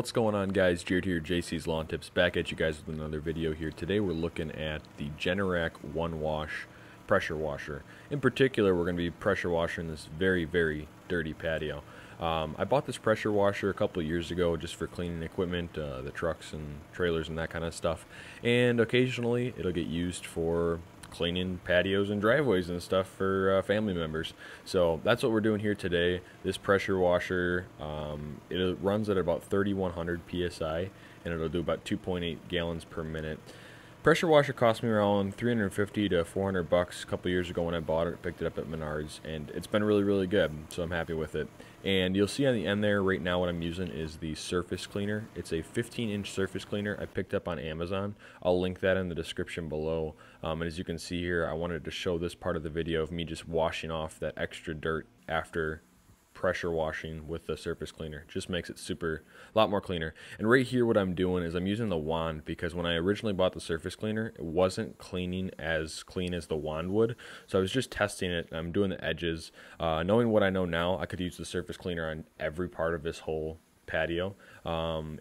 What's going on, guys? Jared here, JC's Lawn Tips, back at you guys with another video here. Today we're looking at the Generac One Wash pressure washer. In particular, we're going to be pressure washing this very, very dirty patio. I bought this pressure washer a couple of years ago just for cleaning equipment, the trucks and trailers and that kind of stuff. And occasionally it'll get used for cleaning patios and driveways and stuff for family members. So that's what we're doing here today. This pressure washer, it runs at about 3100 psi and it'll do about 2.8 gallons per minute. Pressure washer cost me around $350 to $400 a couple years ago when I bought it. Picked it up at Menards, and it's been really, really good, so I'm happy with it. And you'll see on the end there right now what I'm using is the surface cleaner. It's a 15-inch surface cleaner I picked up on Amazon. I'll link that in the description below. And as you can see here, I wanted to show this part of the video of me just washing off that extra dirt after pressure washing with the surface cleaner. Just makes it a lot more cleaner. And right here what I'm doing is I'm using the wand, because when I originally bought the surface cleaner, it wasn't cleaning as clean as the wand would. So I was just testing it. I'm doing the edges. Knowing what I know now, I could use the surface cleaner on every part of this whole patio.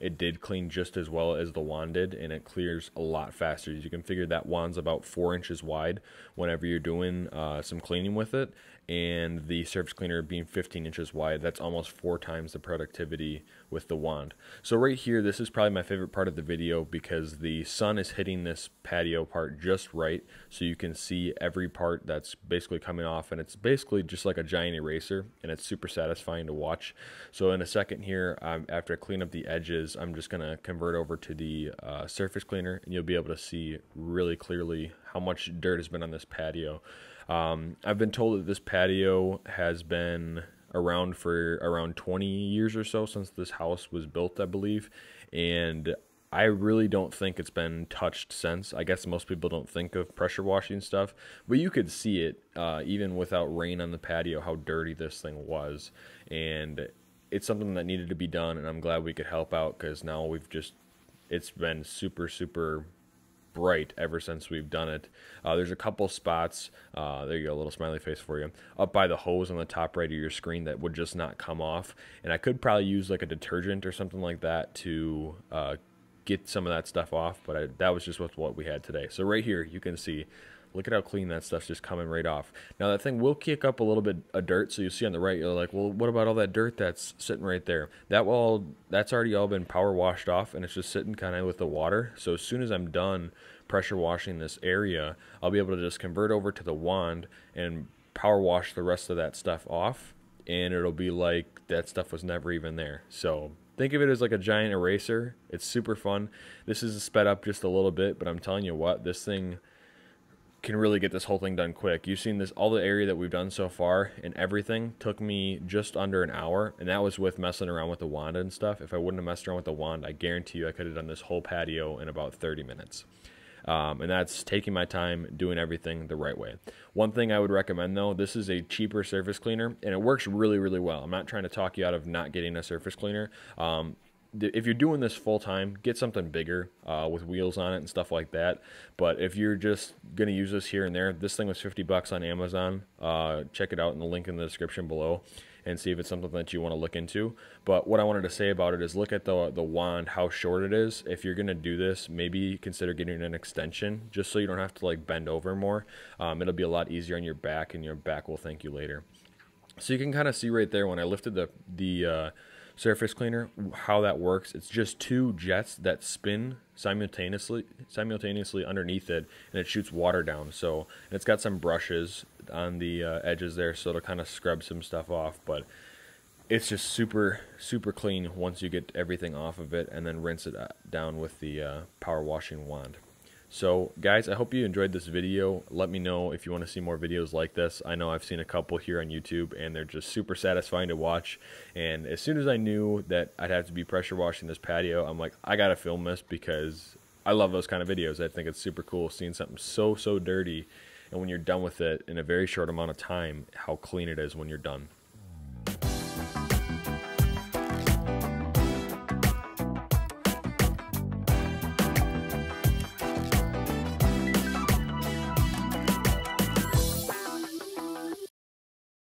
It did clean just as well as the wand did, and it clears a lot faster. As you can figure, that wand's about 4 inches wide whenever you're doing some cleaning with it, and the surface cleaner being 15 inches wide, that's almost 4 times the productivity with the wand. So right here, this is probably my favorite part of the video, because the sun is hitting this patio part just right, so you can see every part that's basically coming off, and it's basically just like a giant eraser, and it's super satisfying to watch. So in a second here, after I clean up the edges, I'm just going to convert over to the surface cleaner, and you'll be able to see really clearly how much dirt has been on this patio. I've been told that this patio has been around for around 20 years or so, since this house was built, I believe, and I really don't think it's been touched since. I guess most people don't think of pressure washing stuff, but you could see it even without rain on the patio, how dirty this thing was. And it's something that needed to be done, and I'm glad we could help out, because now it's been super bright ever since we've done it. There's a couple spots, there you go, a little smiley face for you, up by the hose on the top right of your screen that would just not come off, and I could probably use like a detergent or something like that to get some of that stuff off, but that was just what we had today. So right here you can see, look at how clean that stuff's just coming right off. Now that thing will kick up a little bit of dirt, so you see on the right, you're like, well, what about all that dirt that's sitting right there? That's already all been power washed off, and it's just sitting kind of with the water. So as soon as I'm done pressure washing this area, I'll be able to just convert over to the wand and power wash the rest of that stuff off, and it'll be like that stuff was never even there. So think of it as like a giant eraser. It's super fun. This is sped up just a little bit, but I'm telling you what, this thing can really get this whole thing done quick. You've seen this, all the area that we've done so far, and everything took me just under an hour, and that was with messing around with the wand and stuff. If I wouldn't have messed around with the wand, I guarantee you I could have done this whole patio in about 30 minutes. And that's taking my time, doing everything the right way. One thing I would recommend though, this is a cheaper surface cleaner, and it works really, really well. I'm not trying to talk you out of not getting a surface cleaner. If you're doing this full time, get something bigger with wheels on it and stuff like that. But if you're just going to use this here and there, this thing was $50 on Amazon. Check it out in the link in the description below and see if it's something that you want to look into. But what I wanted to say about it is, look at the wand, how short it is. If you're going to do this, maybe consider getting an extension, just so you don't have to like bend over more. It'll be a lot easier on your back, and your back will thank you later. So you can kind of see right there when I lifted the surface cleaner how that works. It's just 2 jets that spin simultaneously underneath it, and it shoots water down. So, and it's got some brushes on the edges there, so it'll kind of scrub some stuff off, but it's just super clean once you get everything off of it, and then rinse it down with the power washing wand. So guys, I hope you enjoyed this video. Let me know if you want to see more videos like this. I know I've seen a couple here on YouTube, and they're just super satisfying to watch. And as soon as I knew that I'd have to be pressure washing this patio, I'm like, I gotta film this, because I love those kind of videos. I think it's super cool seeing something so dirty, and when you're done with it in a very short amount of time, how clean it is when you're done.